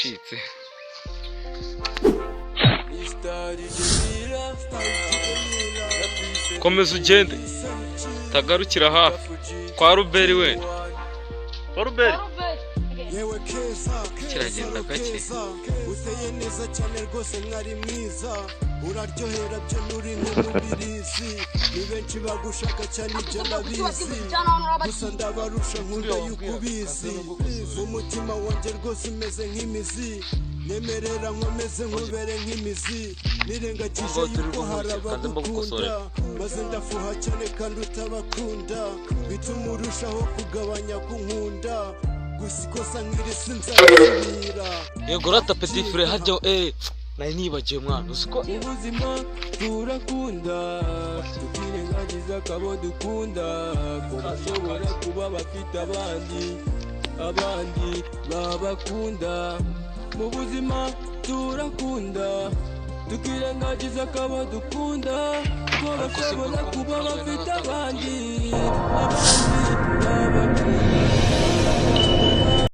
byacitse. Komeza ugende tagarukira hafi kwa Ruberi wenda. Kwa Ruberi kiragenda gake. Uteye neza cyane rwose mwari mwiza, uraryohera byo nuri nk'umubirizi, ni benshi bagushaka cyane ibyo ndabizi, gusa ndabarusha nkunda yuko ubizi, mu mutima wanjye rwose umeze nk'imizi, nemerera nkomeze nkubere nk'imizi, nirengagije yuko hari abagukunda, maze ndafuha cyane kandi utabakunda, bituma urushaho kugabanya kunkunda. Yego rata petit frère hajya nari nibagiye mwana uziko ubuzima turakunda tukirengagiza akabo dukunda ko bashobora kuba bafite abandi babakunda mu buzima turakunda tukirengagiza akabo dukunda ko bashobora kuba bafite abandi babakunda